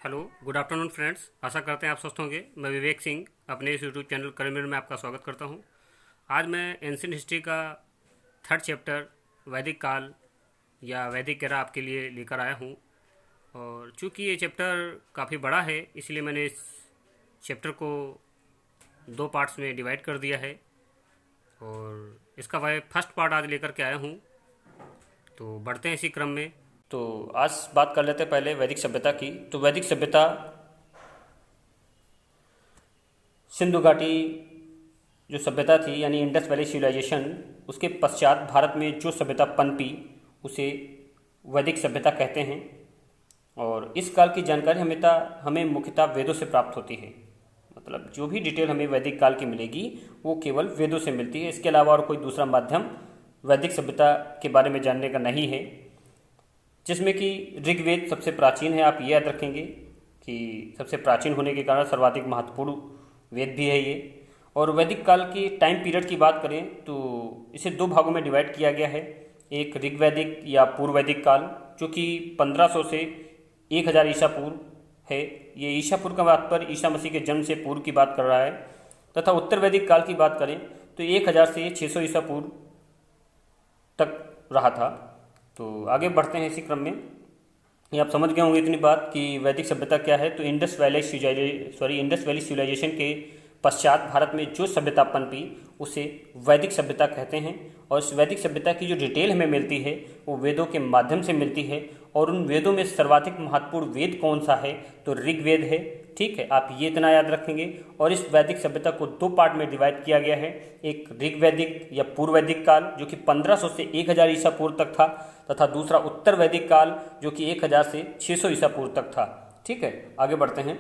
Hello, good afternoon friends. आशा करते हैं आप स्वस्थ होंगे। मैं विवेक सिंह अपने इस यूट्यूब चैनल करियर में आपका स्वागत करता हूं। आज मैं एंशिएंट हिस्ट्री का थर्ड चैप्टर वैदिक काल या वैदिक एरा आपके लिए लेकर आया हूं। और चूंकि ये चैप्टर काफ़ी बड़ा है, इसलिए मैंने इस चैप्टर को दो पार्ट्स में डिवाइड कर दिया है और इसका मैं फर्स्ट पार्ट आज लेकर के आया हूँ। तो बढ़ते हैं इसी क्रम में। तो आज बात कर लेते हैं पहले वैदिक सभ्यता की। तो वैदिक सभ्यता सिंधु घाटी जो सभ्यता थी यानी इंडस वैली सिविलाइजेशन, उसके पश्चात भारत में जो सभ्यता पनपी उसे वैदिक सभ्यता कहते हैं। और इस काल की जानकारी हमें मुख्यतः वेदों से प्राप्त होती है। मतलब जो भी डिटेल हमें वैदिक काल की मिलेगी वो केवल वेदों से मिलती है। इसके अलावा और कोई दूसरा माध्यम वैदिक सभ्यता के बारे में जानने का नहीं है, जिसमें कि ऋग्वेद सबसे प्राचीन है। आप ये याद रखेंगे कि सबसे प्राचीन होने के कारण सर्वाधिक महत्वपूर्ण वेद भी है ये। और वैदिक काल की टाइम पीरियड की बात करें तो इसे दो भागों में डिवाइड किया गया है। एक ऋग्वैदिक या पूर्व वैदिक काल, जो कि 1500 से 1000 ईसा पूर्व है। ये ईसा पूर्व का बात पर ईसा मसीह के जन्म से पूर्व की बात कर रहा है। तथा उत्तर वैदिक काल की बात करें तो 1000 से 600 ईसा पूर्व तक रहा था। तो आगे बढ़ते हैं इसी क्रम में। ये आप समझ गए होंगे इतनी बात कि वैदिक सभ्यता क्या है। तो इंडस वैली सिविलाइजेशन के पश्चात भारत में जो सभ्यता पनपी उसे वैदिक सभ्यता कहते हैं। और इस वैदिक सभ्यता की जो डिटेल हमें मिलती है वो वेदों के माध्यम से मिलती है। और उन वेदों में सर्वाधिक महत्वपूर्ण वेद कौन सा है तो ऋग्वेद है। ठीक है, आप ये इतना याद रखेंगे। और इस वैदिक सभ्यता को दो पार्ट में डिवाइड किया गया है। एक ऋग्वैदिक या पूर्व वैदिक काल, जो कि 1500 से 1000 ईसा पूर्व तक था, तथा दूसरा उत्तर वैदिक काल, जो कि 1000 से 600 ईसा पूर्व तक था। ठीक है, आगे बढ़ते हैं।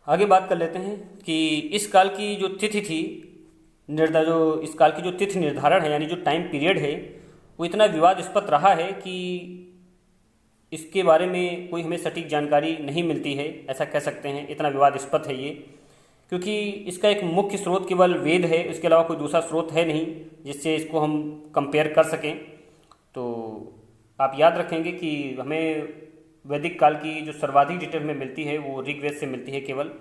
आगे बात कर लेते हैं कि इस काल की जो तिथि थी इस काल की जो तिथि निर्धारण है यानी जो टाइम पीरियड है वो इतना विवादास्पद रहा है कि इसके बारे में कोई हमें सटीक जानकारी नहीं मिलती है, ऐसा कह सकते हैं। इतना विवादास्पद है ये, क्योंकि इसका एक मुख्य स्रोत केवल वेद है। इसके अलावा कोई दूसरा स्रोत है नहीं जिससे इसको हम कंपेयर कर सकें। तो आप याद रखेंगे कि हमें वैदिक काल की जो सर्वाधिक डिटेल में मिलती है वो ऋग्वेद से मिलती है केवल।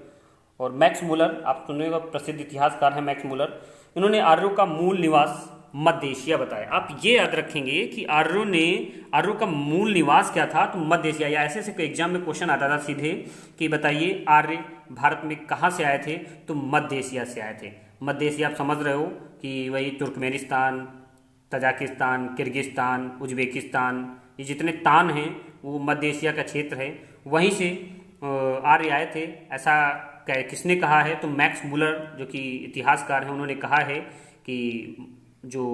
और मैक्स मूलर, आप सुनिएगा, प्रसिद्ध इतिहासकार है मैक्स मूलर। इन्होंने आर्यों का मूल निवास मध्य एशिया बताया। आप ये याद रखेंगे कि आर्यों का मूल निवास क्या था तो मध्य एशिया। या ऐसे ऐसे एग्जाम में क्वेश्चन आता था सीधे कि बताइए आर्य भारत में कहाँ से आए थे तो मध्य एशिया से आए थे। मध्य एशिया आप समझ रहे हो कि वही तुर्कमेनिस्तान, तजाकिस्तान, किर्गिस्तान, उज्बेकिस्तान, ये जितने तान हैं वो मध्य एशिया का क्षेत्र है। वहीं से आर्य आए थे। ऐसा किसने कहा है तो मैक्स मूलर, जो कि इतिहासकार हैं, उन्होंने कहा है कि जो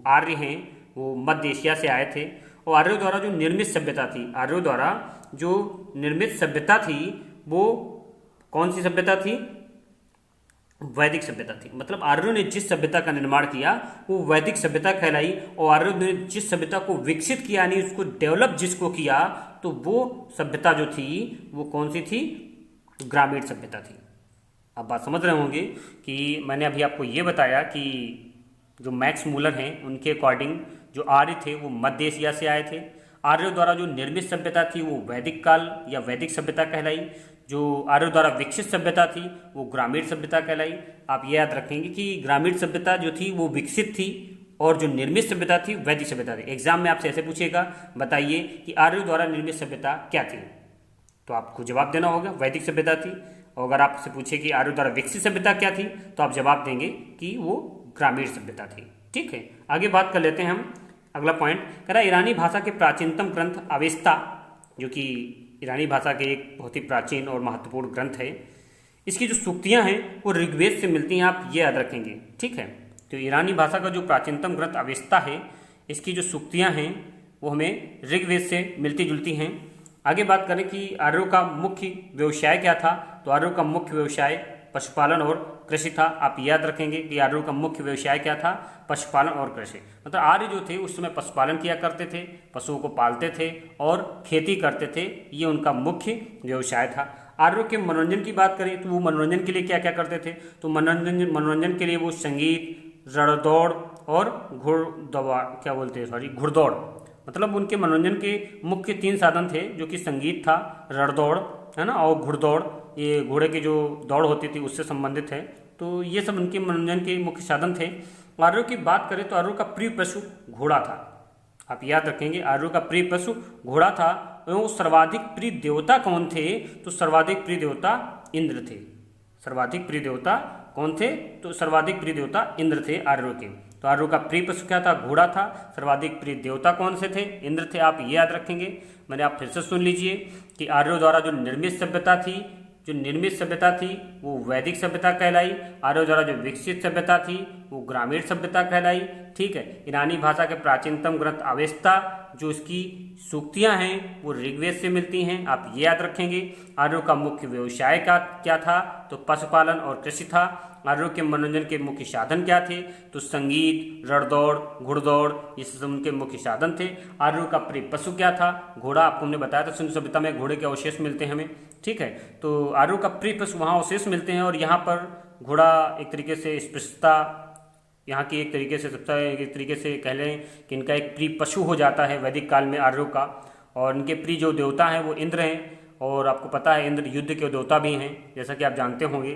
आर्य हैं वो मध्य एशिया से आए थे। और आर्यों द्वारा जो निर्मित सभ्यता थी वो कौन सी सभ्यता थी? वैदिक सभ्यता थी। मतलब आर्यों ने जिस सभ्यता का निर्माण किया वो वैदिक सभ्यता कहलाई। और आर्यों ने जिस सभ्यता को विकसित किया यानी उसको डेवलप जिसको किया तो वो सभ्यता जो थी वो कौन सी थी? ग्रामीण सभ्यता थी। आप बात समझ रहे होंगे कि मैंने अभी आपको ये बताया कि जो मैक्स मूलर हैं उनके अकॉर्डिंग जो आर्य थे वो मध्य एशिया से आए थे। आर्यों द्वारा जो निर्मित सभ्यता थी वो वैदिक काल या वैदिक सभ्यता कहलाई। जो आर्यों द्वारा विकसित सभ्यता थी वो ग्रामीण सभ्यता कहलाई। आप ये याद रखेंगे कि ग्रामीण सभ्यता जो थी वो विकसित थी और जो निर्मित सभ्यता थी वैदिक सभ्यता थी। एग्जाम में आपसे ऐसे पूछेगा, बताइए कि आर्यों द्वारा निर्मित सभ्यता क्या थी, तो आपको जवाब देना होगा वैदिक सभ्यता थी। और अगर आपसे पूछे कि आर्यों द्वारा विकसित सभ्यता क्या थी तो आप जवाब देंगे कि वो ग्रामीण सभ्यता थी। ठीक है, आगे बात कर लेते हैं हम। अगला पॉइंट कह रहा है ईरानी भाषा के प्राचीनतम ग्रंथ अवेस्ता, जो कि ईरानी भाषा के एक बहुत ही प्राचीन और महत्वपूर्ण ग्रंथ है। इसकी जो सूक्तियाँ हैं वो ऋग्वेद से मिलती हैं, आप ये याद रखेंगे। ठीक है, तो ईरानी भाषा का जो प्राचीनतम ग्रंथ अवेस्ता है इसकी जो सूक्तियाँ हैं वो हमें ऋग्वेद से मिलती जुलती हैं। आगे बात करें कि आर्यों का मुख्य व्यवसाय क्या था तो आर्यों का मुख्य व्यवसाय पशुपालन और कृषि था। आप याद रखेंगे कि आर्यों का मुख्य व्यवसाय क्या था? पशुपालन और कृषि। मतलब आर्य जो थे उस समय पशुपालन किया करते थे, पशुओं को पालते थे और खेती करते थे। ये उनका मुख्य व्यवसाय था। आर्यों के मनोरंजन की बात करें तो वो मनोरंजन के लिए क्या क्या करते थे तो मनोरंजन के लिए वो संगीत, रणदौड़ और घुड़दौड़ मतलब उनके मनोरंजन के मुख्य 3 साधन थे, जो कि संगीत था, रणदौड़ है ना, और घुड़दौड़, ये घोड़े की जो दौड़ होती थी उससे संबंधित है। तो ये सब उनके मनोरंजन के मुख्य साधन थे। आर्यों की बात करें तो आर्यों का प्रिय पशु घोड़ा था। आप याद रखेंगे, आर्यों का प्रिय पशु घोड़ा था। एवं सर्वाधिक प्रिय देवता कौन थे? तो सर्वाधिक प्रिय देवता इंद्र थे। सर्वाधिक प्रिय देवता कौन थे? तो सर्वाधिक प्रिय देवता इंद्र थे आर्यों के। तो आर्यों का प्रिय पशु क्या था? घोड़ा था। सर्वाधिक प्रिय देवता कौन से थे? इंद्र थे। आप ये याद रखेंगे। मैंने आप फिर से सुन लीजिए कि आर्यों द्वारा जो निर्मित सभ्यता थी, वो वैदिक सभ्यता कहलाई। आर्यों द्वारा जो विकसित सभ्यता थी वो ग्रामीण सभ्यता कहलाई। ठीक है। ईरानी भाषा के प्राचीनतम ग्रंथ अवेस्ता, जो इसकी सूक्तियां हैं वो ऋग्वेद से मिलती हैं। आप ये याद रखेंगे। आर्यों का मुख्य व्यवसाय क्या था? तो पशुपालन और कृषि था। आर्यों के मनोरंजन के मुख्य साधन क्या थे? तो संगीत, रणदौड़, घुड़दौड़, ये सब उनके मुख्य साधन थे। आर्यों का प्रिय पशु क्या था? घोड़ा। आपको हमने बताया था सिंधु सभ्यता में घोड़े के अवशेष मिलते हैं हमें। ठीक है। तो आर्यों का प्रिय पशु वहाँ अवशेष मिलते हैं, और यहाँ पर घोड़ा एक तरीके से स्पष्टता यहाँ की एक तरीके से कह लें कि इनका एक प्रिय पशु हो जाता है वैदिक काल में आर्यों का। और इनके प्रिय जो देवता हैं वो इंद्र हैं, और आपको पता है इंद्र युद्ध के देवता भी हैं, जैसा कि आप जानते होंगे।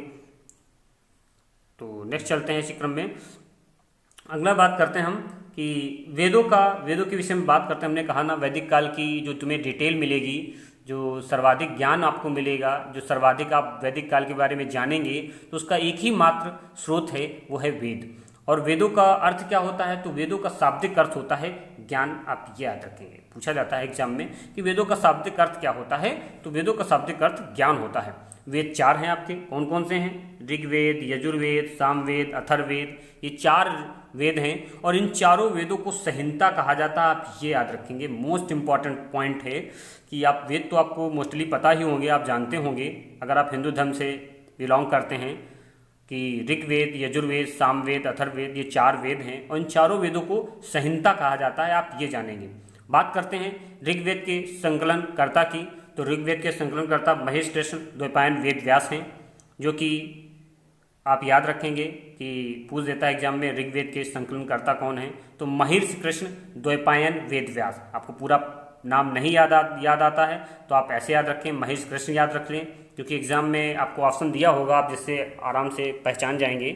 तो नेक्स्ट चलते हैं इसी क्रम में। अगला बात करते हैं हम कि वेदों के विषय में बात करते हैं। हमने कहा ना, वैदिक काल की जो तुम्हें डिटेल मिलेगी, जो सर्वाधिक ज्ञान आपको मिलेगा, जो सर्वाधिक आप वैदिक काल के बारे में जानेंगे, तो उसका एक ही मात्र स्रोत है, वो है वेद। और वेदों का अर्थ क्या होता है? तो वेदों का शाब्दिक अर्थ होता है ज्ञान। आप ये याद रखेंगे, पूछा जाता है एग्जाम में कि वेदों का शाब्दिक अर्थ क्या होता है? तो वेदों का शाब्दिक अर्थ ज्ञान होता है। वेद 4 हैं आपके। कौन कौन से हैं? ऋग्वेद, यजुर्वेद, सामवेद, अथर्ववेद, ये 4 वेद हैं। और इन चारों वेदों को संहिता कहा जाता है। आप ये याद रखेंगे, मोस्ट इंपॉर्टेंट पॉइंट है कि आप वेद तो आपको मोस्टली पता ही होंगे, आप जानते होंगे अगर आप हिंदू धर्म से बिलोंग करते हैं, कि ऋग्वेद, यजुर्वेद, सामवेद, अथर्ववेद, ये 4 वेद हैं, और इन चारों वेदों को संहिता कहा जाता है। आप ये जानेंगे। बात करते हैं ऋग्वेद के संकलनकर्ता की। तो ऋग्वेद के संकलनकर्ता महेश कृष्ण द्वैपायन वेद व्यास हैं, जो कि आप याद रखेंगे कि पूछ देता है एग्जाम में ऋग्वेद के संकलनकर्ता कौन है? तो महेश कृष्ण द्वैपायन वेद व्यास। आपको पूरा नाम नहीं याद आता है तो आप ऐसे याद रखें, महेश कृष्ण याद रख लें, क्योंकि एग्जाम में आपको ऑप्शन दिया होगा, आप जिससे आराम से पहचान जाएंगे।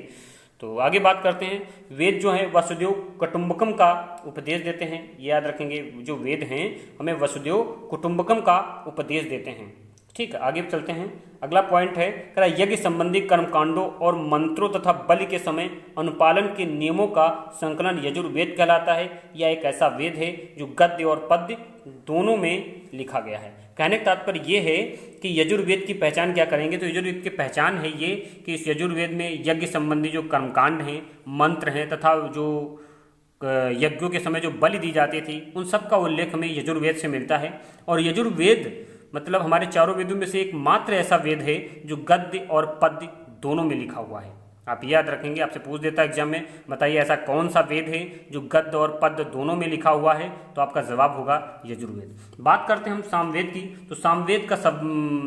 तो आगे बात करते हैं। वेद जो है वसुदेव कुटुंबकम का उपदेश देते हैं। ये याद रखेंगे, जो वेद हैं हमें वसुदेव कुटुंबकम का उपदेश देते हैं। ठीक है, आगे चलते हैं। अगला पॉइंट है यज्ञ संबंधी कर्मकांडों और मंत्रों तथा बलि के समय अनुपालन के नियमों का संकलन यजुर्वेद कहलाता है। यह एक ऐसा वेद है जो गद्य और पद्य दोनों में लिखा गया है। कहने का तात्पर्य ये है कि यजुर्वेद की पहचान क्या करेंगे? तो यजुर्वेद की पहचान है ये कि इस यजुर्वेद में यज्ञ संबंधी जो कर्मकांड हैं, मंत्र हैं, तथा जो यज्ञों के समय जो बलि दी जाती थी, उन सब का उल्लेख हमें यजुर्वेद से मिलता है। और यजुर्वेद मतलब हमारे चारों वेदों में से एक मात्र ऐसा वेद है जो गद्य और पद्य दोनों में लिखा हुआ है। आप याद रखेंगे, आपसे पूछ देता है एग्जाम में, बताइए ऐसा कौन सा वेद है जो गद्य और पद्य दोनों में लिखा हुआ है? तो आपका जवाब होगा यजुर्वेद। बात करते हैं हम सामवेद की। तो सामवेद का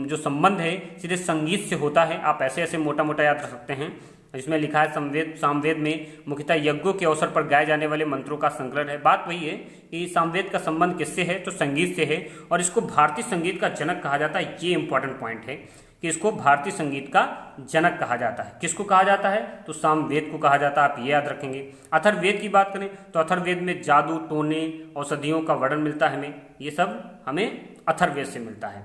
जो संबंध है सीधे संगीत से होता है। आप ऐसे ऐसे मोटा मोटा याद रख सकते हैं। इसमें लिखा है सामवेद में मुख्यतः यज्ञों के अवसर पर गाए जाने वाले मंत्रों का संकलन है। बात वही है कि सामवेद का संबंध किससे है? तो संगीत से है, और इसको भारतीय संगीत का जनक कहा जाता है। ये इंपॉर्टेंट पॉइंट है कि इसको भारतीय संगीत का जनक कहा जाता है। किसको कहा जाता है? तो सामवेद को कहा जाता है। आप ये याद रखेंगे। अथर्ववेद की बात करें तो अथर्ववेद में जादू, टोने, औषधियों का वर्णन मिलता है हमें। ये सब हमें अथर्ववेद से मिलता है।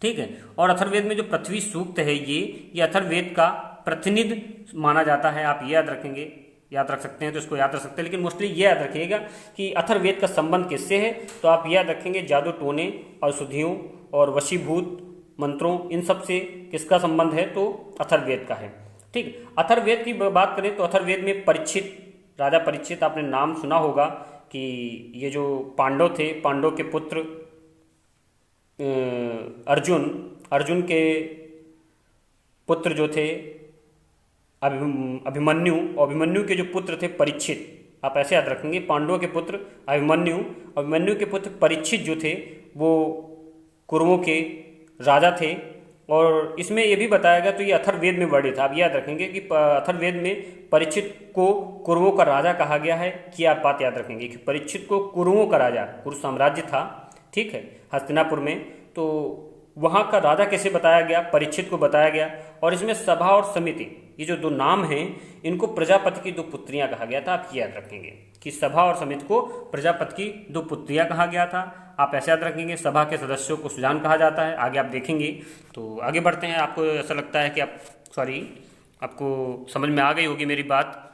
ठीक है। और अथर्ववेद में जो पृथ्वी सूक्त है, ये अथर्ववेद का प्रतिनिधि माना जाता है। आप ये याद रखेंगे, याद रख सकते हैं तो इसको याद रख सकते हैं, लेकिन मोस्टली ये याद रखिएगा कि अथर्ववेद का संबंध किससे है? तो आप याद रखेंगे जादू, टोने, औषधियों और वशीभूत मंत्रों, इन सब से किसका संबंध है? तो अथर्ववेद का है। ठीक। अथर्ववेद की बात करें तो अथर्ववेद में परीक्षित, राजा परीक्षित, आपने नाम सुना होगा कि ये जो पांडव थे, पांडव के पुत्र अर्जुन के पुत्र जो थे अभिमन्यु के जो पुत्र थे परीक्षित। आप ऐसे याद रखेंगे, पांडवों के पुत्र अभिमन्यु के पुत्र परीक्षित जो थे वो कुरुओं के राजा थे। और इसमें ये भी बताया गया, तो ये अथर्ववेद में वर्णित था। आप याद रखेंगे कि अथर्ववेद में परीक्षित को कुरुओं का राजा कहा गया है। कि आप बात याद रखेंगे कि परीक्षित को कुरुओं का राजा, कुरु साम्राज्य था, ठीक है, हस्तिनापुर में, तो वहाँ का राजा कैसे बताया गया, परीक्षित को बताया गया। और इसमें सभा और समिति, ये जो दो नाम हैं, इनको प्रजापति की दो पुत्रियां कहा गया था। आप याद रखेंगे कि सभा और समिति को प्रजापति की दो पुत्रियां कहा गया था। आप ऐसे याद रखेंगे। सभा के सदस्यों को सुजान कहा जाता है, आगे आप देखेंगे। तो आगे बढ़ते हैं। आपको ऐसा लगता है कि आपको समझ में आ गई होगी मेरी बात,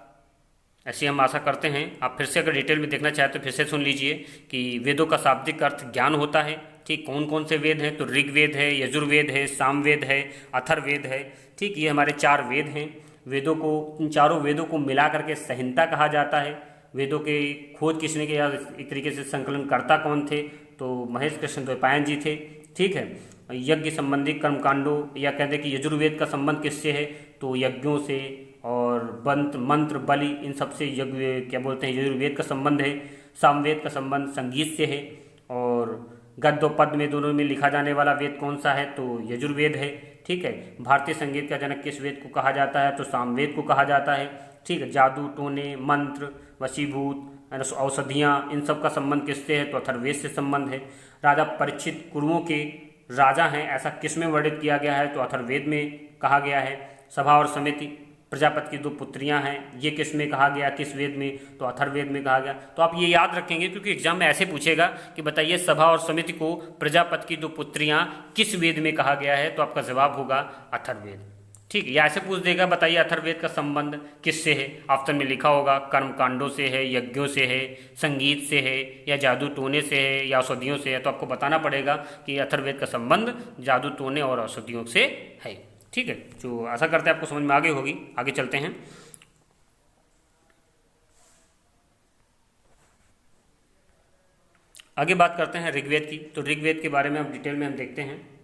ऐसी हम आशा करते हैं। आप फिर से अगर डिटेल में देखना चाहें तो फिर से सुन लीजिए कि वेदों का शाब्दिक अर्थ ज्ञान होता है। ठीक, कौन कौन से वेद हैं, तो ऋग्वेद है, यजुर्वेद है, सामवेद है, अथर्ववेद है। ठीक, ये हमारे 4 वेद हैं। वेदों को, इन चारों वेदों को मिला करके संहिता कहा जाता है। वेदों के खोज किसने किया, एक तरीके से संकलनकर्ता कौन थे, तो महेश कृष्ण द्वैपायन जी थे। ठीक है, यज्ञ संबंधी कर्मकांडों, या कहते हैं कि यजुर्वेद का संबंध किससे है, तो यज्ञों से और मंत्र बलि, इन सबसे यज्ञ क्या बोलते हैं, यजुर्वेद का संबंध है। सामवेद का संबंध संगीत से है। और गद्य और पद्य में दोनों में लिखा जाने वाला वेद कौन सा है, तो यजुर्वेद है। ठीक है, भारतीय संगीत का जनक किस वेद को कहा जाता है, तो सामवेद को कहा जाता है। ठीक है, जादू टोने, मंत्र, वशीभूत, औषधियाँ, इन सब का संबंध किससे है, तो अथर्ववेद से संबंध है। राजा परीक्षित कुरुओं के राजा हैं, ऐसा किस में वर्णित किया गया है, तो अथर्ववेद में कहा गया है। सभा और समिति, प्रजापति की दो पुत्रियां हैं, ये किस में कहा गया, किस वेद में, तो अथर्ववेद में कहा गया। तो आप ये याद रखेंगे क्योंकि एग्जाम में ऐसे पूछेगा कि बताइए सभा और समिति को प्रजापति की दो पुत्रियां किस वेद में कहा गया है, तो आपका जवाब होगा अथर्ववेद। ठीक है, या ऐसे पूछ देगा बताइए अथर्ववेद का संबंध किससे है, ऑप्शन में लिखा होगा कर्मकांडों से है, यज्ञों से है, संगीत से है, या जादू टोने से है, या औषधियों से है। तो आपको बताना पड़ेगा कि अथर्ववेद का संबंध जादू टोने और औषधियों से है। ठीक है, जो आशा करते हैं आपको समझ में आ गई होगी। आगे चलते हैं। आगे बात करते हैं ऋग्वेद की। तो ऋग्वेद के बारे में अब डिटेल में हम देखते हैं।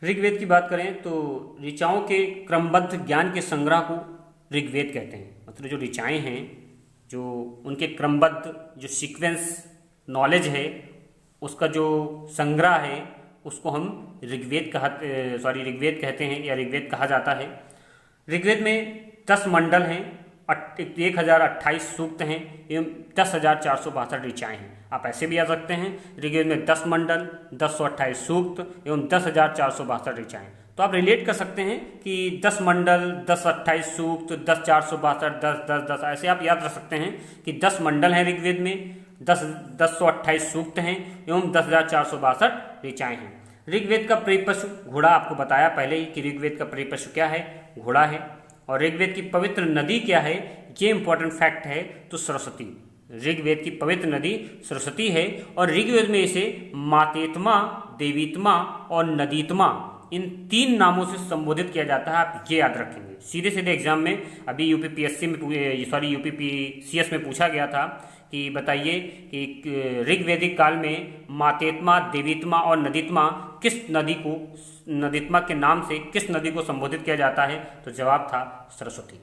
ऋग्वेद की बात करें तो ऋचाओं के क्रमबद्ध ज्ञान के संग्रह को ऋग्वेद कहते हैं। मतलब जो ऋचाएँ हैं, जो उनके क्रमबद्ध जो सीक्वेंस नॉलेज है, उसका जो संग्रह है, उसको हम ऋग्वेद कहते हैं या ऋग्वेद कहा जाता है। ऋग्वेद में 10 मंडल हैं, 1028 सूक्त हैं एवं 10,462 ऋचाएँ हैं। आप ऐसे भी आ सकते हैं, ऋग्वेद में 10 मंडल, 1028 सूक्त एवं 10,462 ऋचाएँ। तो आप रिलेट कर सकते हैं कि 10 मंडल, 1028 सूक्त, 10,462, 10 10 10, ऐसे आप याद रख सकते हैं कि 10 मंडल हैं ऋग्वेद में, 10,128 सूक्त हैं एवं 10,462 ऋचाएँ हैं। ऋग्वेद का परिपशु घोड़ा, आपको बताया पहले ही कि ऋग्वेद का परिपशु क्या है, घोड़ा है। और ऋग्वेद की पवित्र नदी क्या है, ये इंपॉर्टेंट फैक्ट है, तो सरस्वती। ऋग्वेद की पवित्र नदी सरस्वती है। और ऋग्वेद में इसे मातेत्मा, देवीत्मा और नदीत्मा, इन 3 नामों से संबोधित किया जाता है। आप ये याद रखेंगे। सीधे सीधे एग्जाम में अभी यूपीपीसीएस में पूछा गया था कि बताइए कि ऋग्वैदिक काल में मातेत्मा, देवीत्मा और नदीत्मा नदीत्मा के नाम से किस नदी को संबोधित किया जाता है, तो जवाब था सरस्वती।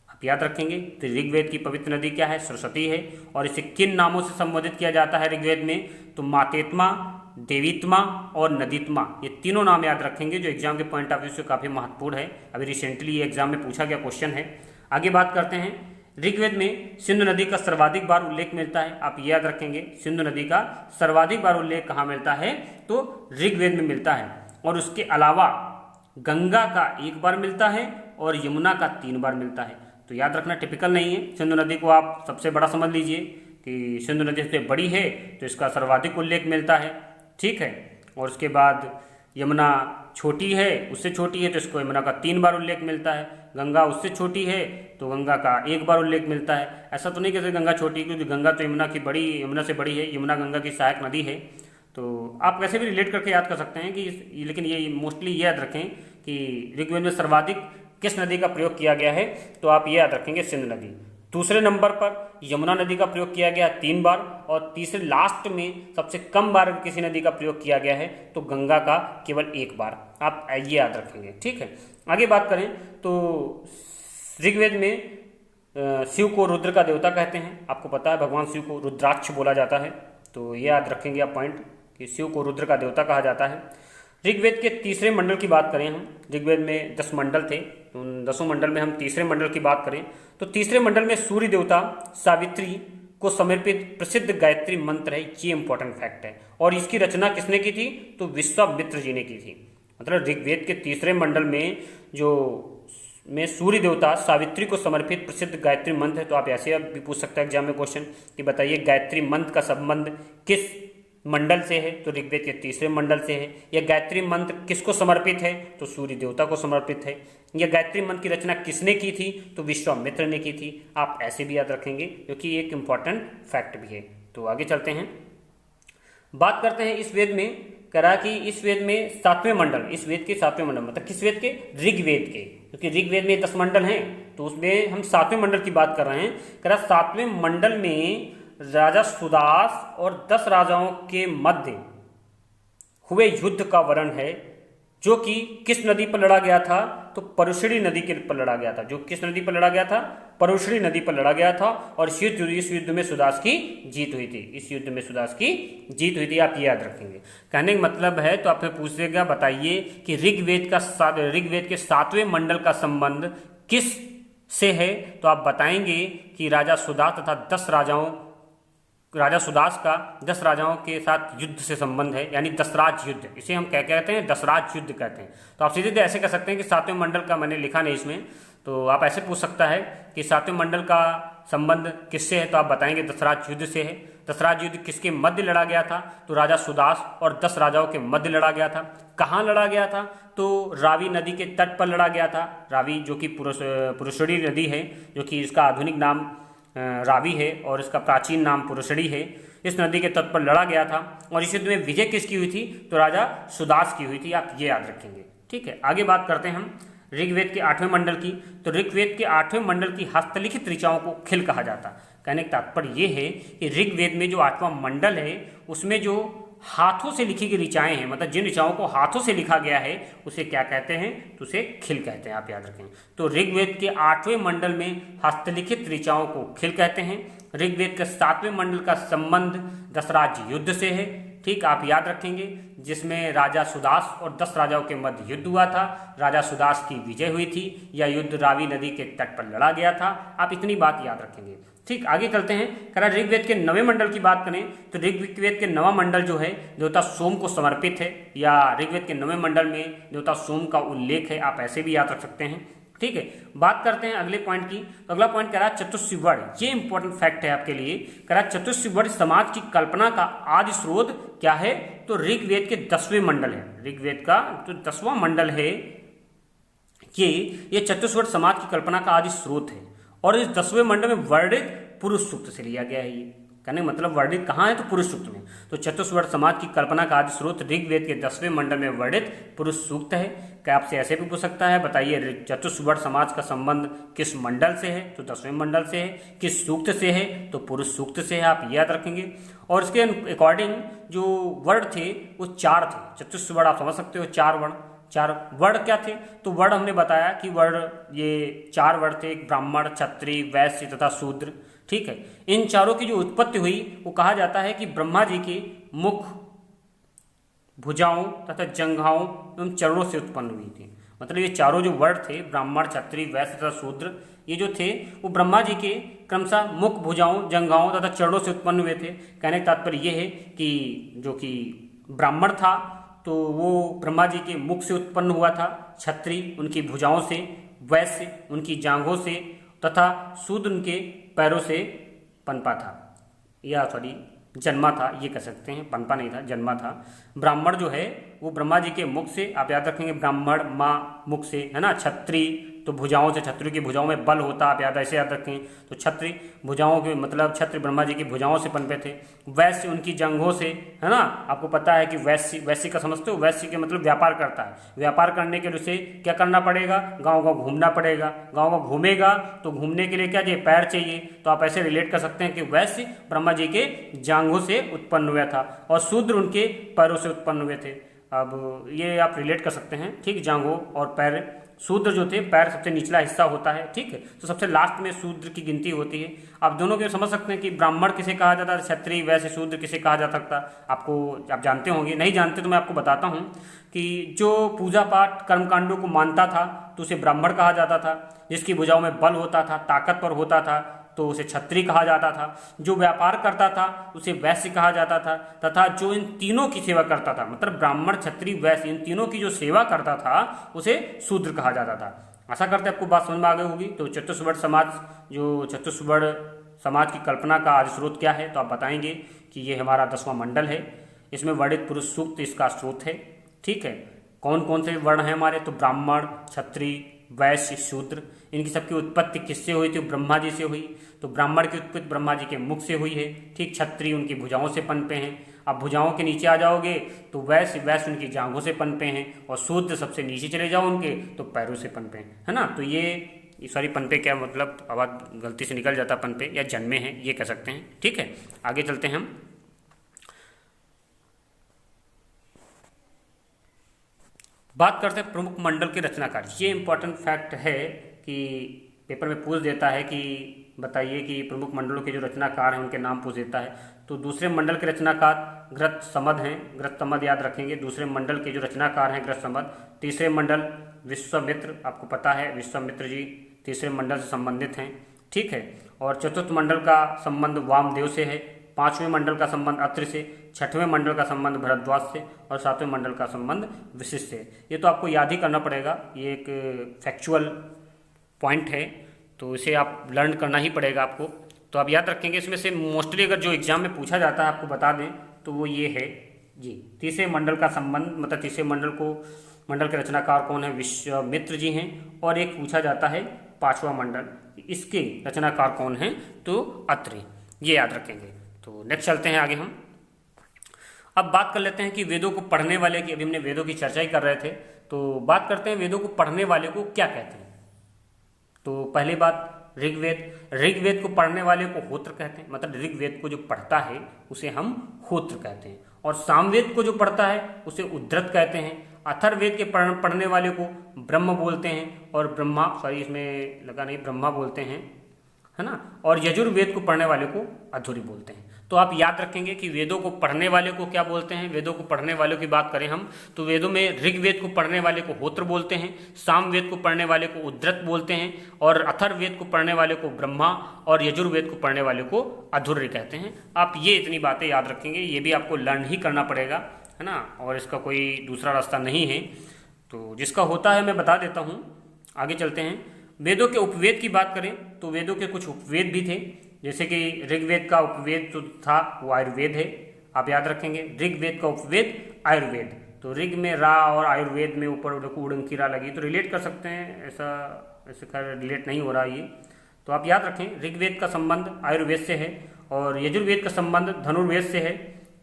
आप याद रखेंगे। तो ऋग्वेद की पवित्र नदी क्या है, सरस्वती है। और इसे किन नामों से संबोधित किया जाता है ऋग्वेद में, तो मातेत्मा, देवीत्मा और नदीत्मा, ये तीनों नाम याद रखेंगे, जो एग्जाम के पॉइंट ऑफ व्यू से काफ़ी महत्वपूर्ण है। अभी रिसेंटली ये एग्जाम में पूछा गया क्वेश्चन है। आगे बात करते हैं। ऋग्वेद में सिंधु नदी का सर्वाधिक बार उल्लेख मिलता है। आप याद रखेंगे, सिंधु नदी का सर्वाधिक बार उल्लेख कहाँ मिलता है, तो ऋग्वेद में मिलता है। और उसके अलावा गंगा का 1 बार मिलता है और यमुना का 3 बार मिलता है। तो याद रखना टिपिकल नहीं है। सिंधु नदी को आप सबसे बड़ा समझ लीजिए कि सिंधु नदी सबसे बड़ी है, तो इसका सर्वाधिक उल्लेख मिलता है। ठीक है, और उसके बाद यमुना छोटी है, उससे छोटी है, तो इसको यमुना का 3 बार उल्लेख मिलता है। गंगा उससे छोटी है, तो गंगा का 1 बार उल्लेख मिलता है। ऐसा तो नहीं कहते गंगा छोटी, क्योंकि गंगा तो यमुना से बड़ी है। यमुना गंगा की सहायक नदी है। तो आप वैसे भी रिलेट करके याद कर सकते हैं कि लेकिन ये मोस्टली ये याद रखें कि ऋग्वेद में सर्वाधिक किस नदी का प्रयोग किया गया है, तो आप ये याद रखेंगे, सिंधु नदी। दूसरे नंबर पर यमुना नदी का प्रयोग किया गया 3 बार। और तीसरे लास्ट में सबसे कम बार किसी नदी का प्रयोग किया गया है, तो गंगा का केवल 1 बार। आप ये याद रखेंगे। ठीक है, आगे बात करें तो ऋग्वेद में शिव को रुद्र का देवता कहते हैं। आपको पता है भगवान शिव को रुद्राक्ष बोला जाता है। तो ये याद रखेंगे आप पॉइंट कि शिव को रुद्र का देवता कहा जाता है। ऋग्वेद के तीसरे मंडल की बात करें हम, ऋग्वेद में 10 मंडल थे, तो उन 10 मंडल में हम तीसरे मंडल की बात करें तो तीसरे मंडल में सूर्य देवता सावित्री को समर्पित प्रसिद्ध गायत्री मंत्र है, ये इंपॉर्टेंट फैक्ट है। और इसकी रचना किसने की थी? तो विश्वामित्र जी ने की थी। मतलब ऋग्वेद के तीसरे मंडल में सूर्य देवता सावित्री को समर्पित प्रसिद्ध गायत्री मंत्र है। तो आप ऐसे भी पूछ सकते हैं एग्जाम में क्वेश्चन कि बताइए गायत्री मंत्र का संबंध किस मंडल से है? तो ऋग्वेद के तीसरे मंडल से है। यह गायत्री मंत्र किसको समर्पित है? तो सूर्य देवता को समर्पित है। यह गायत्री मंत्र की रचना किसने की थी? तो विश्वामित्र ने की थी। आप ऐसे भी याद रखेंगे क्योंकि ये एक इंपॉर्टेंट फैक्ट भी है। तो आगे चलते हैं, बात करते हैं इस वेद में, करा कि इस वेद में 7वें मंडल, इस वेद के 7वें मंडल मतलब किस वेद के? ऋग्वेद के, क्योंकि ऋग्वेद में 10 मंडल हैं तो उसमें हम 7वें मंडल की बात कर रहे हैं। करा 7वें मंडल में राजा सुदास और 10 राजाओं के मध्य हुए युद्ध का वर्णन है, जो कि किस नदी पर लड़ा गया था? तो परुषणी नदी के पर लड़ा गया था। जो किस नदी पर लड़ा गया था? परुषणी नदी पर लड़ा गया था। और इस युद्ध में सुदास की जीत हुई थी। इस युद्ध में सुदास की जीत हुई थी, आप ये याद रखेंगे। कहने का मतलब है, तो आपसे पूछेगा बताइए कि ऋग्वेद के 7वें मंडल का संबंध किस से है? तो आप बताएंगे कि राजा सुदास तथा 10 राजा सुदास का 10 राजाओं के साथ युद्ध से संबंध है, यानी दशराज युद्ध। इसे हम क्या कहते हैं? दशराज युद्ध कहते हैं। तो आप सीधे ऐसे कह सकते हैं कि 7वें मंडल का, मैंने लिखा नहीं इसमें, तो आप ऐसे पूछ सकता है कि 7वें मंडल का संबंध किससे है? तो आप बताएंगे दशराज युद्ध से है। दशराज युद्ध किसके मध्य लड़ा गया था? तो राजा सुदास और 10 राजाओं के मध्य लड़ा गया था। कहाँ लड़ा गया था? तो रावी नदी के तट पर लड़ा गया था। रावी जो कि पुरुषणी नदी है, जो कि इसका आधुनिक नाम रावी है और इसका प्राचीन नाम पुरुषणी है। इस नदी के तट पर लड़ा गया था। और इस युद्ध में विजय किसकी हुई थी? तो राजा सुदास की हुई थी। आप ये याद रखेंगे, ठीक है। आगे बात करते हैं हम ऋग्वेद के 8वें मंडल की। तो ऋग्वेद के 8वें मंडल की हस्तलिखित ऋचाओं को खिल कहा जाता। कहने का तात्पर्य ये है कि ऋग्वेद में जो 8वां मंडल है उसमें जो हाथों से लिखी गई ऋचाएं हैं, मतलब जिन ऋचाओं को हाथों से लिखा गया है उसे क्या कहते हैं? तो उसे खिल कहते हैं, आप याद रखें। तो ऋग्वेद के 8वें मंडल में हस्तलिखित ऋचाओं को खिल कहते हैं। ऋग्वेद के 7वें मंडल का संबंध दशराज युद्ध से है, ठीक, आप याद रखेंगे, जिसमें राजा सुदास और 10 राजाओं के मध्य युद्ध हुआ था। राजा सुदास की विजय हुई थी। यह युद्ध रावी नदी के तट पर लड़ा गया था। आप इतनी बात याद रखेंगे, ठीक। आगे चलते हैं, करा ऋग्वेद के 9वें मंडल की बात करें तो ऋग्वेद के 9वां मंडल जो है देवता सोम को समर्पित है, या ऋग्वेद के 9वें मंडल में देवता सोम का उल्लेख है। आप ऐसे भी याद रख सकते हैं, ठीक है। बात करते हैं अगले पॉइंट की। तो अगला पॉइंट करा चतुष्वी वर्ण, ये इंपॉर्टेंट फैक्ट है आपके लिए। करा चतुष्वी वर्ण समाज की कल्पना का आदि स्रोत क्या है? तो ऋग्वेद के 10वें मंडल है। ऋग्वेद का जो 10वां मंडल है ये चतुष्वर्ण समाज की कल्पना का आदि स्रोत है। और इस 10वें मंडल में वर्णित पुरुष सूक्त से लिया गया है। ये कहने मतलब वर्णित कहाँ है? तो पुरुष सूक्त में। तो चतुष्वर्ण समाज की कल्पना का आदि स्रोत ऋग्वेद के 10वें मंडल में वर्णित पुरुष सूक्त है। क्या आपसे ऐसे भी पूछ सकता है, बताइए चतुष्वर्ण समाज का संबंध किस मंडल से है? तो 10वें मंडल से है। किस सूक्त से है? तो पुरुष सूक्त से है, आप याद रखेंगे। और इसके अकॉर्डिंग जो वर्ण थे वो 4 थे। चतुष्वर्ण आप समझ सकते हो, 4 वर्ण। 4 वर्ण क्या थे? तो वर्ण हमने बताया कि वर्ण ये 4 वर्ण थे, ब्राह्मण, क्षत्रिय, वैश्य तथा शूद्र, ठीक है। इन चारों की जो उत्पत्ति हुई वो कहा जाता है कि ब्रह्मा जी के मुख, भुजाओं तथा जंघाओं एवं चरणों से उत्पन्न हुई थी। मतलब ये चारों जो वर्ण थे, ब्राह्मण, क्षत्रिय, वैश्य तथा शूद्र, ये जो थे वो ब्रह्मा जी के क्रमशः मुख, भुजाओं, जंघाओं तथा चरणों से उत्पन्न हुए थे। कहने का तात्पर्य ये है कि जो कि ब्राह्मण था तो वो ब्रह्मा जी के मुख से उत्पन्न हुआ था, क्षत्रिय उनकी भुजाओं से, वैश्य उनकी जांघों से तथा शूद्र उनके पैरों से पनपा था, या सॉरी जन्मा था, ये कह सकते हैं, पनपा नहीं था, जन्मा था। ब्राह्मण जो है वो ब्रह्मा जी के मुख से, आप याद रखेंगे, ब्राह्मण माँ मुख से, है ना। क्षत्रिय तो भुजाओं से, क्षत्रिय की भुजाओं में बल होता, आप याद ऐसे याद रखें। तो क्षत्रिय भुजाओं के मतलब क्षत्रिय ब्रह्मा जी की भुजाओं से पनपे थे। वैश्य उनकी जंघों से, है ना। आपको पता है कि वैश्य का समझते हो, वैश्य के मतलब व्यापार करता है। व्यापार करने के लिए उसे क्या करना पड़ेगा? गाँव गाँव घूमना पड़ेगा। गाँव गाँव घूमेगा तो घूमने के लिए क्या चाहिए? पैर चाहिए। तो आप ऐसे रिलेट कर सकते हैं कि वैश्य ब्रह्मा जी के जांघों से उत्पन्न हुआ था और शूद्र उनके पैरों से उत्पन्न हुए थे। अब ये आप रिलेट कर सकते हैं, ठीक, जांघों और पैर शूद्र जो थे पैर सबसे निचला हिस्सा होता है, ठीक है, तो सबसे लास्ट में शूद्र की गिनती होती है। आप दोनों के समझ सकते हैं कि ब्राह्मण किसे कहा जाता है, क्षत्रिय, वैश्य, शूद्र किसे कहा जा सकता है। आप जानते होंगे, नहीं जानते तो मैं आपको बताता हूँ कि जो पूजा पाठ कर्मकांडों को मानता था तो उसे ब्राह्मण कहा जाता था, जिसकी भुजाओं में बल होता था, ताकतवर होता था तो उसे क्षत्रिय कहा जाता था, जो व्यापार करता था उसे वैश्य कहा जाता था, तथा जो इन तीनों की सेवा करता था, मतलब ब्राह्मण, क्षत्रिय, वैश्य, इन तीनों की जो सेवा करता था उसे शूद्र कहा जाता था। आशा करते हैं आपको बात समझ में आ गई होगी। तो चतुष्वर्ण समाज, जो चतुष्वर्ण समाज की कल्पना का आदि स्रोत क्या है, तो आप बताएंगे कि ये हमारा 10वां मंडल है, इसमें वर्णित पुरुष सूक्त इसका स्रोत है, ठीक है। कौन कौन से वर्ण हैं हमारे, तो ब्राह्मण, क्षत्रिय, वैश्य, शूद्र, इनकी सबकी उत्पत्ति किससे हुई थी, ब्रह्मा जी से हुई। तो ब्राह्मण की उत्पत्ति ब्रह्मा जी के मुख से हुई है, ठीक। क्षत्रिय उनकी भुजाओं से पनपे हैं। अब भुजाओं के नीचे आ जाओगे तो वैश्य उनकी जांघों से पनपे हैं, और शूद्र सबसे नीचे चले जाओ उनके तो पैरों से पनपे हैं, है ना। तो ये सॉरी पनपे क्या मतलब, आवाज गलती से निकल जाता, पनपे या जन्मे हैं ये कह सकते हैं, ठीक है। आगे चलते हैं हम। बात करते हैं प्रमुख मंडल के रचनाकार। ये इंपॉर्टेंट फैक्ट है कि पेपर में पूछ देता है कि बताइए कि प्रमुख मंडलों के जो रचनाकार हैं उनके नाम पूछ देता है। तो दूसरे मंडल के रचनाकार घृतसमद हैं, घृतसमद याद रखेंगे, दूसरे मंडल के जो रचनाकार हैं घृतसमद। तीसरे मंडल विश्वामित्र, आपको पता है विश्वामित्र जी तीसरे मंडल से संबंधित हैं, ठीक है। और चतुर्थ मंडल का संबंध वामदेव से है, पांचवें मंडल का संबंध अत्रि से, छठवें मंडल का संबंध भरद्वाज से, और सातवें मंडल का संबंध वशिष्ठ से। ये तो आपको याद ही करना पड़ेगा, ये एक फैक्चुअल पॉइंट है तो इसे आप लर्न करना ही पड़ेगा आपको। तो आप याद रखेंगे, इसमें से मोस्टली अगर जो एग्जाम में पूछा जाता है आपको बता दें तो वो ये है जी, तीसरे मंडल का संबंध, मतलब तीसरे मंडल के रचनाकार कौन है, विश्वामित्र जी हैं। और एक पूछा जाता है पांचवा मंडल, इसके रचनाकार कौन है, तो अत्रि, ये याद रखेंगे। तो नेक्स्ट चलते हैं आगे हम। अब बात कर लेते हैं कि वेदों को पढ़ने वाले की, अभी हमने वेदों की चर्चा ही कर रहे थे, तो बात करते हैं वेदों को पढ़ने वाले को क्या कहते हैं। तो पहली बात ऋग्वेद को पढ़ने वाले को होत्र कहते हैं, मतलब ऋग्वेद को जो पढ़ता है उसे हम होत्र कहते हैं। और सामवेद को जो पढ़ता है उसे उद्धृत कहते हैं। अथर्ववेद के पढ़ने वाले को ब्रह्म बोलते हैं, और ब्रह्मा बोलते हैं, है ना। और यजुर्वेद को पढ़ने वाले को अधूरी बोलते हैं। तो आप याद रखेंगे कि वेदों को पढ़ने वाले को क्या बोलते हैं। वेदों को पढ़ने वालों की बात करें हम तो वेदों में ऋग्वेद को पढ़ने वाले को होत्र बोलते हैं, सामवेद को पढ़ने वाले को उद्धृत बोलते हैं, और अथर्ववेद को पढ़ने वाले को ब्रह्मा, और यजुर्वेद को पढ़ने वाले को अधूरी कहते हैं। आप ये इतनी बातें याद रखेंगे, ये भी आपको लर्न ही करना पड़ेगा, है ना, और इसका कोई दूसरा रास्ता नहीं है। तो जिसका होता है मैं बता देता हूँ। आगे चलते हैं। वेदों के उपवेद की बात करें तो वेदों के कुछ उपवेद भी थे, जैसे कि ऋग्वेद का उपवेद जो था वो आयुर्वेद है, आप याद रखेंगे। ऋग्वेद का उपवेद आयुर्वेद, तो ऋग में रा और आयुर्वेद में ऊपर उड़ंकीरा लगी, तो रिलेट कर सकते हैं, ऐसे खैर रिलेट नहीं हो रहा ये, तो आप याद रखें ऋग्वेद का संबंध आयुर्वेद से है, और यजुर्वेद का संबंध धनुर्वेद से है,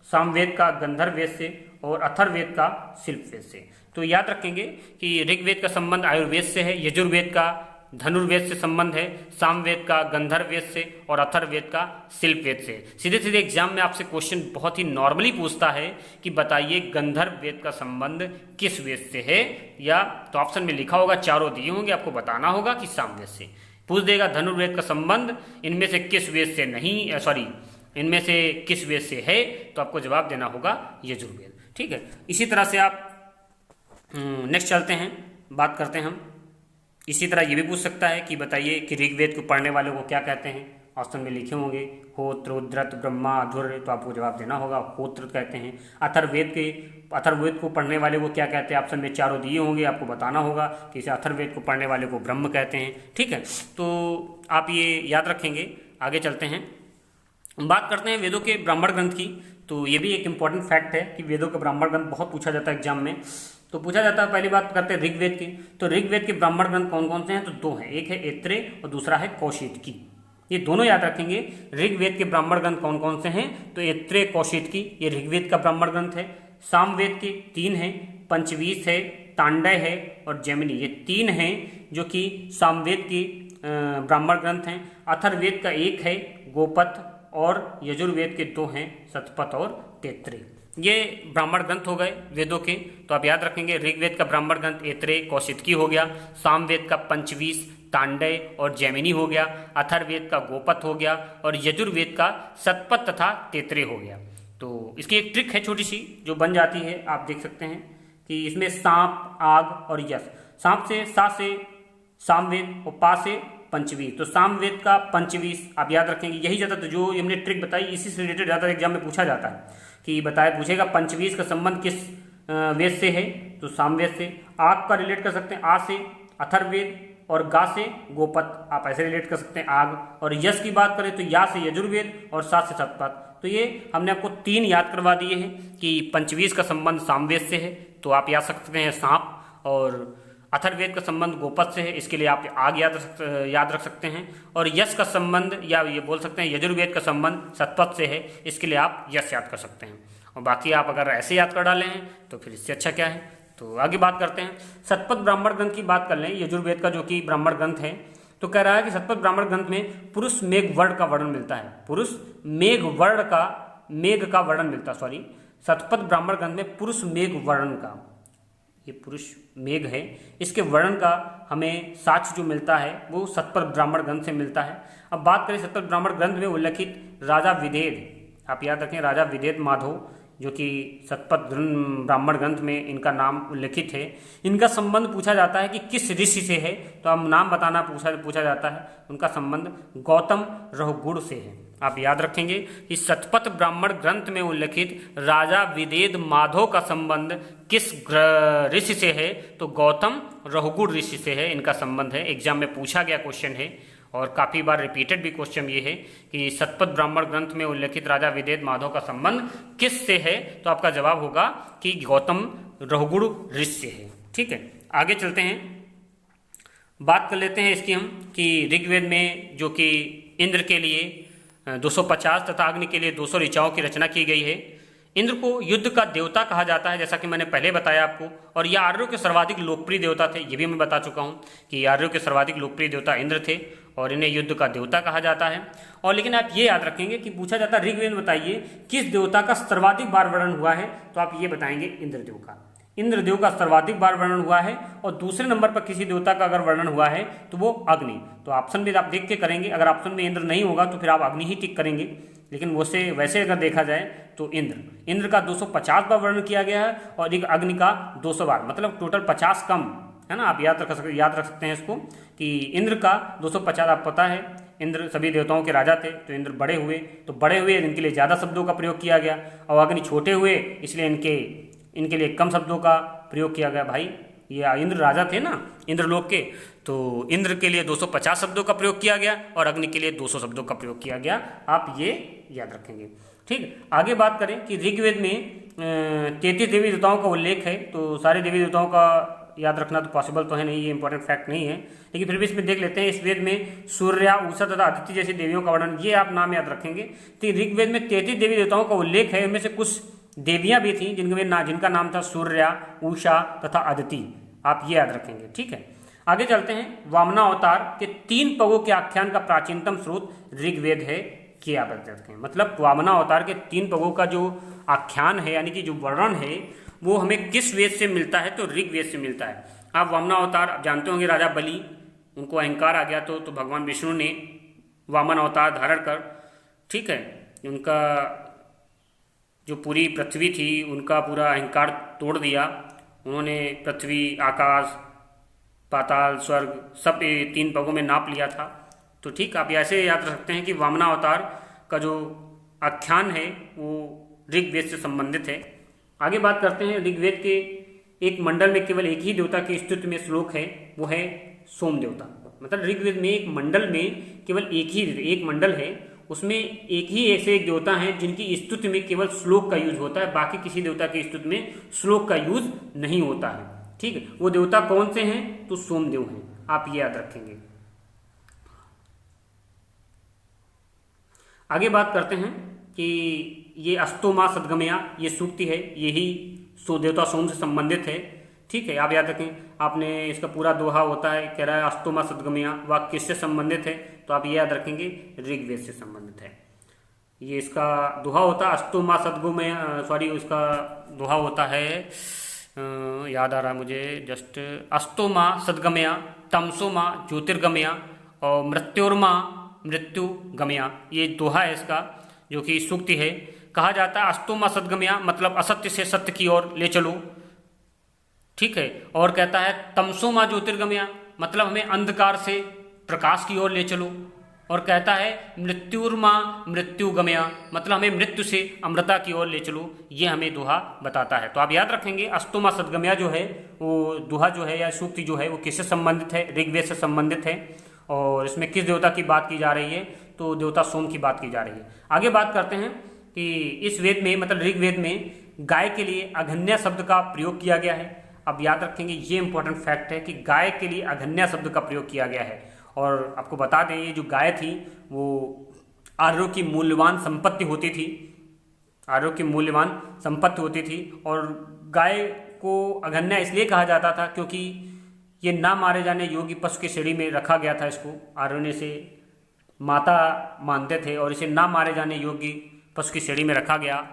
सामवेद का गंधर्व वेद से, और अथर्ववेद का शिल्प वेद से। तो याद रखेंगे कि ऋग्वेद का संबंध आयुर्वेद से है, यजुर्वेद का धनुर्वेद से संबंध है, सामवेद का गंधर्व वेद से, और अथर्ववेद का शिल्प वेद से। सीधे सीधे एग्जाम में आपसे क्वेश्चन बहुत ही नॉर्मली पूछता है कि बताइए गंधर्व वेद का संबंध किस वेद से है, या तो ऑप्शन में लिखा होगा, चारों दिए होंगे, आपको बताना होगा कि सामवेद से। पूछ देगा धनुर्वेद का संबंध इनमें से किस वेद से नहीं, सॉरी इनमें से किस वेद से है, तो आपको जवाब देना होगा यजुर्वेद, ठीक है। इसी तरह से आप नेक्स्ट चलते हैं, बात करते हैं हम। इसी तरह ये भी पूछ सकता है कि बताइए कि ऋग्वेद को पढ़ने वालों को क्या कहते हैं, ऑप्शन में लिखे होंगे होत्र, उद्धृत, ब्रह्मा, अधूर्य, तो आपको जवाब देना होगा होत्र कहते हैं। अथर्ववेद को पढ़ने वाले को क्या कहते हैं, ऑप्शन में चारों दिए होंगे, आपको बताना होगा कि इसे अथर्ववेद को पढ़ने वाले को ब्रह्म कहते हैं, ठीक है। तो आप ये याद रखेंगे। आगे चलते हैं, बात करते हैं वेदों के ब्राह्मण ग्रंथ की। तो ये भी एक इंपॉर्टेंट फैक्ट है कि वेदों के ब्राह्मण ग्रंथ बहुत पूछा जाता है एग्जाम में। तो पूछा जाता है, पहली बात करते हैं ऋग्वेद की। तो ऋग्वेद के ब्राह्मण ग्रंथ कौन कौन से हैं, तो दो हैं, एक है ऐत्रेय और दूसरा है कौशिकी। ये दोनों याद रखेंगे। ऋग्वेद के ब्राह्मण ग्रंथ कौन कौन से हैं, तो ऐत्रेय, कौशिकी, ये ऋग्वेद का ब्राह्मण ग्रंथ है। सामवेद के 3 हैं, पंचवीस है, तांडय है और जैमिनी, ये 3 हैं जो कि सामवेद की ब्राह्मण ग्रंथ हैं। अथर्ववेद का 1 है, गोपथ, और यजुर्वेद के 2 हैं, शतपथ और तैत्तिरीय। ये ब्राह्मण ग्रंथ हो गए वेदों के। तो आप याद रखेंगे ऋग्वेद का ब्राह्मण ग्रंथ ऐत्रेय कौशितकी हो गया, सामवेद का पंचवीस तांडय और जैमिनी हो गया, अथर्ववेद का गोपत हो गया और यजुर्वेद का शतपथ तथा तैत्रेय हो गया। तो इसकी एक ट्रिक है छोटी सी जो बन जाती है, आप देख सकते हैं कि इसमें सांप, आग और यश, सांप से सा से सामवेद और पा से पंचवीस, तो सामवेद का पंचवीस आप याद रखेंगे। यही ज्यादा तो जो हमने ट्रिक बताई इसी से रिलेटेड ज्यादा एग्जाम में पूछा जाता है कि बताए पूछेगा पंचवीस का संबंध किस वेद से है, तो सामवेद से। आग का रिलेट कर सकते हैं आ से अथर्ववेद और गा से गोपत, आप ऐसे रिलेट कर सकते हैं आग। और यश की बात करें तो या से यजुर्वेद और सा से शतपथ। तो ये हमने आपको तीन याद करवा दिए हैं कि पंचवीस का संबंध सामवेद से है, तो आप याद सकते हैं सांप, और अथर्ववेद का संबंध गोपत से है, इसके लिए आप आग याद रख सकते हैं। और यश का संबंध या ये बोल सकते हैं यजुर्वेद का संबंध शतपथ से है, इसके लिए आप यश याद कर सकते हैं। और बाकी आप अगर ऐसे याद कर डाले हैं तो फिर इससे अच्छा क्या है। तो आगे बात करते हैं, शतपथ ब्राह्मण ग्रंथ की बात कर लें, यजुर्वेद का जो कि ब्राह्मण ग्रंथ है। तो कह रहा है कि शतपथ ब्राह्मण ग्रंथ में पुरुष मेघ वर्ण का वर्णन मिलता है, पुरुष मेघ का वर्णन मिलता है, शतपथ ब्राह्मण ग्रंथ में पुरुष मेघ वर्ण का, ये पुरुष मेघ है, इसके वर्णन का हमें साक्ष्य जो मिलता है वो शतपथ ब्राह्मण ग्रंथ से मिलता है। अब बात करें शतपथ ब्राह्मण ग्रंथ में उल्लेखित राजा विदेद, आप याद रखें राजा विदेद माधव जो कि शतपथ ब्राह्मण ग्रंथ में इनका नाम उल्लेखित है। इनका संबंध पूछा जाता है कि किस ऋषि से है, तो अब नाम बताना पूछा जाता है। उनका संबंध गौतम रहुगुण से है। आप याद रखेंगे कि शतपथ ब्राह्मण ग्रंथ में उल्लेखित राजा विदेद माधव का संबंध किस ऋषि से है, तो गौतम रहुगुण ऋषि से है, इनका संबंध है। एग्जाम में पूछा गया क्वेश्चन है और काफी बार रिपीटेड भी क्वेश्चन ये है कि शतपथ ब्राह्मण ग्रंथ में उल्लेखित राजा विदेद माधव का संबंध किस से है, तो आपका जवाब होगा कि गौतम रहुगुण ऋषि से है। ठीक है, आगे चलते हैं, बात कर लेते हैं इसकी हम कि ऋग्वेद में जो कि इंद्र के लिए 250 तथा अग्नि के लिए 200 ऋचाओं की रचना की गई है। इंद्र को युद्ध का देवता कहा जाता है, जैसा कि मैंने पहले बताया आपको, और ये आर्यों के सर्वाधिक लोकप्रिय देवता थे, ये भी मैं बता चुका हूँ कि आर्यों के सर्वाधिक लोकप्रिय देवता इंद्र थे और इन्हें युद्ध का देवता कहा जाता है। और लेकिन आप ये याद रखेंगे कि पूछा जाता है ऋग्वेद में बताइए किस देवता का सर्वाधिक बार वर्णन हुआ है, तो आप ये बताएंगे इंद्रदेव का। इंद्रदेव का सर्वाधिक बार वर्णन हुआ है और दूसरे नंबर पर किसी देवता का अगर वर्णन हुआ है तो वो अग्नि। तो ऑप्शन भी आप देख के करेंगे, अगर ऑप्शन में इंद्र नहीं होगा तो फिर आप अग्नि ही टिक करेंगे, लेकिन वैसे अगर देखा जाए तो इंद्र का 250 बार वर्णन किया गया है और एक अग्नि का 200 बार, मतलब टोटल 50 कम है ना। आप याद रख सकते हैं इसको कि इंद्र का 250, आप पता है इंद्र सभी देवताओं के राजा थे, तो इंद्र बड़े हुए, तो बड़े हुए इनके लिए ज़्यादा शब्दों का प्रयोग किया गया, और अग्नि छोटे हुए इसलिए इनके लिए कम शब्दों का प्रयोग किया गया। भाई ये इंद्र राजा थे ना इंद्रलोक के, तो इंद्र के लिए 250 शब्दों का प्रयोग किया गया और अग्नि के लिए 200 शब्दों का प्रयोग किया गया, आप ये याद रखेंगे। ठीक, आगे बात करें कि ऋग्वेद में 33 देवी देवताओं का उल्लेख है, तो सारे देवी देवताओं का याद रखना तो पॉसिबल तो है नहीं, ये इंपॉर्टेंट फैक्ट नहीं है, लेकिन फिर भी इसमें देख लेते हैं। इस वेद में सूर्य, उषा तथा अदिति जैसी देवियों का वर्णन, ये आप नाम याद रखेंगे। तो ऋग्वेद में 33 देवी देवताओं का उल्लेख है, उनमें से कुछ देवियां भी थी जिनका नाम था सूर्या, उषा तथा अदिति, आप ये याद रखेंगे। ठीक है, आगे चलते हैं। वामनावतार के 3 पगों के आख्यान का प्राचीनतम स्रोत ऋग्वेद है, ये याद रखें। मतलब वामनावतार के 3 पगों का जो आख्यान है यानी कि जो वर्णन है वो हमें किस वेद से मिलता है, तो ऋग्वेद से मिलता है। आप वामनावतार जानते होंगे, राजा बलि, उनको अहंकार आ गया तो भगवान विष्णु ने वामन अवतार धारण कर, ठीक है, उनका जो पूरी पृथ्वी थी उनका पूरा अहंकार तोड़ दिया। उन्होंने पृथ्वी, आकाश, पाताल, स्वर्ग सब 3 पगों में नाप लिया था। तो ठीक, आप ऐसे याद रख सकते हैं कि वामनावतार का जो आख्यान है वो ऋग्वेद से संबंधित है। आगे बात करते हैं, ऋग्वेद के एक मंडल में केवल एक ही देवता के स्तुति में श्लोक है, वो है सोम देवता। मतलब ऋग्वेद में एक मंडल में केवल एक मंडल है, उसमें एक ही ऐसे एक देवता हैं जिनकी स्तुति में केवल श्लोक का यूज होता है, बाकी किसी देवता की स्तुति में श्लोक का यूज नहीं होता है। ठीक है, वो देवता कौन से हैं, तो सोमदेव हैं, आप ये याद रखेंगे। आगे बात करते हैं कि ये अस्तोमा सदगमया, ये सूक्ति है, यही देवता सोम से संबंधित है। ठीक है, आप याद रखें, आपने इसका पूरा दोहा होता है, कह रहा है अस्तोमा सदगमया, वह किससे संबंधित है, तो आप ये याद रखेंगे ऋग्वेद से संबंधित है। ये इसका दोहा होता है अस्तु माँ सदगुमय, सॉरी उसका दोहा होता है, याद आ रहा है मुझे जस्ट, अस्तु माँ सदगमया तमसो माँ ज्योतिर्गमया और मृत्युर्मा मृत्यु गमया, ये दोहा है इसका जो कि सूक्ति है। कहा जाता है अस्तु माँ सदगमया मतलब असत्य से सत्य की ओर ले चलो, ठीक है। और कहता है तमसो माँ ज्योतिर्गमया मतलब हमें अंधकार से प्रकाश की ओर ले चलो। और कहता है मृत्युर्मा मृत्यु गमया मतलब हमें मृत्यु से अमृता की ओर ले चलो। ये हमें दोहा बताता है। तो आप याद रखेंगे अस्तु माँ सदगमया जो है वो दोहा जो है या सूक्ति जो है वो किससे संबंधित है, ऋग्वेद से संबंधित है। और इसमें किस देवता की बात की जा रही है, तो देवता सोम की बात की जा रही है। आगे बात करते हैं कि इस वेद में मतलब ऋग्वेद में गाय के लिए अघन्या शब्द का प्रयोग किया गया है। अब याद रखेंगे ये इंपॉर्टेंट फैक्ट है कि गाय के लिए अघन्या शब्द का प्रयोग किया गया है। और आपको बता दें ये जो गाय थी वो आर्यों की मूल्यवान संपत्ति होती थी, आर्यों की मूल्यवान संपत्ति होती थी। और गाय को अघन्या इसलिए कहा जाता था क्योंकि ये ना मारे जाने योग्य पशु की श्रेणी में रखा गया था। इसको आर्यों ने से माता मानते थे और इसे ना मारे जाने योग्य पशु की श्रेणी में रखा गया,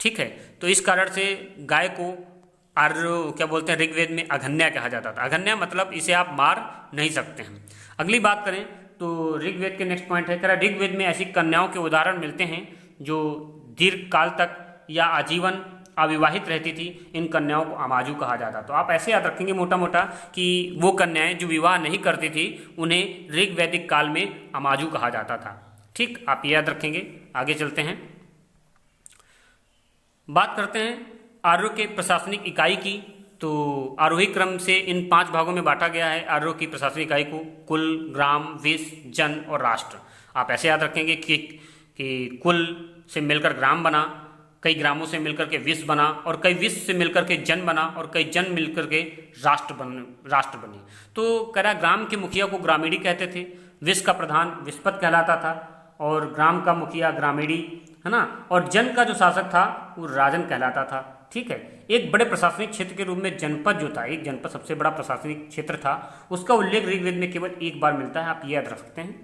ठीक है। तो इस कारण से गाय को आर्य क्या बोलते हैं ऋग्वेद में अघन्या कहा जाता था। अघन्या मतलब इसे आप मार नहीं सकते हैं। अगली बात करें तो ऋग्वेद के नेक्स्ट पॉइंट है, कह रहा ऋग्वेद में ऐसी कन्याओं के उदाहरण मिलते हैं जो दीर्घ काल तक या आजीवन अविवाहित रहती थी। इन कन्याओं को अमाजु कहा जाता। तो आप ऐसे याद रखेंगे मोटा मोटा कि वो कन्याएं जो विवाह नहीं करती थी उन्हें ऋग्वैदिक काल में अमाजु कहा जाता था, ठीक। आप याद रखेंगे। आगे चलते हैं, बात करते हैं आर्यों के प्रशासनिक इकाई की। तो आरोही क्रम से इन 5 भागों में बांटा गया है आर्यों की प्रशासनिक इकाई को, कुल, ग्राम, विष, जन और राष्ट्र। आप ऐसे याद रखेंगे कि कुल से मिलकर ग्राम बना, कई ग्रामों से मिलकर के विष बना और कई विष से मिलकर के जन बना और कई जन मिलकर के राष्ट्र बने। तो कह रहा ग्राम के मुखिया को ग्रामीणी कहते थे, विष का प्रधान विस्पत कहलाता था और ग्राम का मुखिया ग्रामीणी, है ना। और जन का जो शासक था वो राजन कहलाता था, ठीक है। एक बड़े प्रशासनिक क्षेत्र के रूप में जनपद जो था, एक जनपद सबसे बड़ा प्रशासनिक क्षेत्र था, उसका उल्लेख ऋग्वेद में केवल एक बार मिलता है। आप ये याद रख सकते हैं,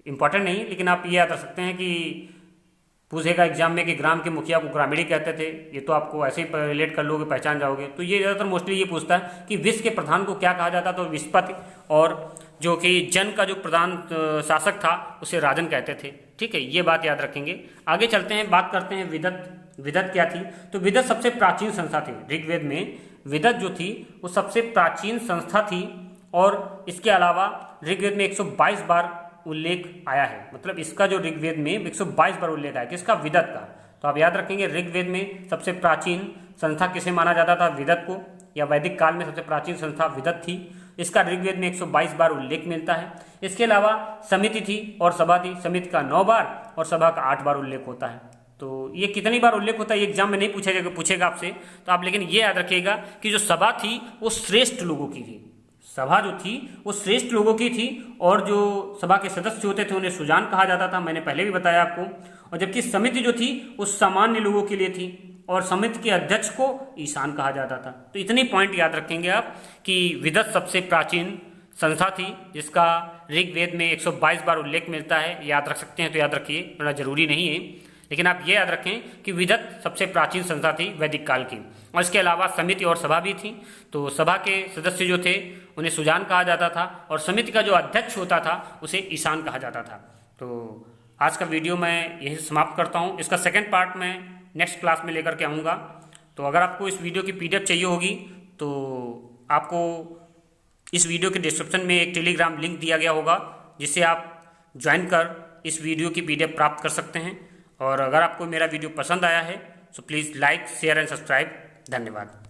इंपॉर्टेंट नहीं लेकिन आप ये याद रख सकते हैं कि पूछेगा एग्जाम में कि ग्राम के मुखिया को ग्रामीणी कहते थे, ये तो आपको ऐसे ही रिलेट कर लोगे, पहचान जाओगे। तो ये ज़्यादातर मोस्टली ये पूछता है कि विष के प्रधान को क्या कहा जाता, तो विस्पति, और जो कि जन का जो प्रधान शासक था उसे राजन कहते थे, ठीक है। ये बात याद रखेंगे। आगे चलते हैं, बात करते हैं विदत। विदत क्या थी, तो विदत सबसे प्राचीन संस्था थी ऋग्वेद में। विदत जो थी वो सबसे प्राचीन संस्था थी और इसके अलावा ऋग्वेद में 122 बार उल्लेख आया है। मतलब इसका जो ऋग्वेद में 122 बार उल्लेख आया किसका, विदत का। तो आप याद रखेंगे ऋग्वेद में सबसे प्राचीन संस्था किसे माना जाता था, विदत को, या वैदिक काल में सबसे प्राचीन संस्था विदत थी। इसका ऋग्वेद में 122 बार उल्लेख मिलता है। इसके अलावा समिति थी और सभा थी, समिति का 9 बार और सभा का 8 बार उल्लेख होता है। तो ये कितनी बार उल्लेख होता है ये एग्जाम में नहीं पूछेगा आपसे, तो आप लेकिन ये याद रखिएगा कि जो सभा थी वो श्रेष्ठ लोगों की थी। सभा जो थी वो श्रेष्ठ लोगों की थी और जो सभा के सदस्य होते थे उन्हें सुजान कहा जाता था, मैंने पहले भी बताया आपको। और जबकि समिति जो थी वो सामान्य लोगों के लिए थी और समिति के अध्यक्ष को ईशान कहा जाता था। तो इतनी पॉइंट याद रखेंगे आप कि विदत सबसे प्राचीन संस्था थी जिसका ऋग्वेद में 122 बार उल्लेख मिलता है। याद रख सकते हैं तो याद रखिए, वरना जरूरी नहीं है, लेकिन आप ये याद रखें कि विदत सबसे प्राचीन संस्था थी वैदिक काल की। और इसके अलावा समिति और सभा भी थी। तो सभा के सदस्य जो थे उन्हें सुजान कहा जाता था और समिति का जो अध्यक्ष होता था उसे ईशान कहा जाता था। तो आज का वीडियो मैं यहीं समाप्त करता हूँ। इसका सेकेंड पार्ट मैं नेक्स्ट क्लास में लेकर के आऊँगा। तो अगर आपको इस वीडियो की PDF चाहिए होगी तो आपको इस वीडियो के डिस्क्रिप्शन में एक टेलीग्राम लिंक दिया गया होगा जिससे आप ज्वाइन कर इस वीडियो की PDF प्राप्त कर सकते हैं। और अगर आपको मेरा वीडियो पसंद आया है तो please like, share and subscribe. धन्यवाद।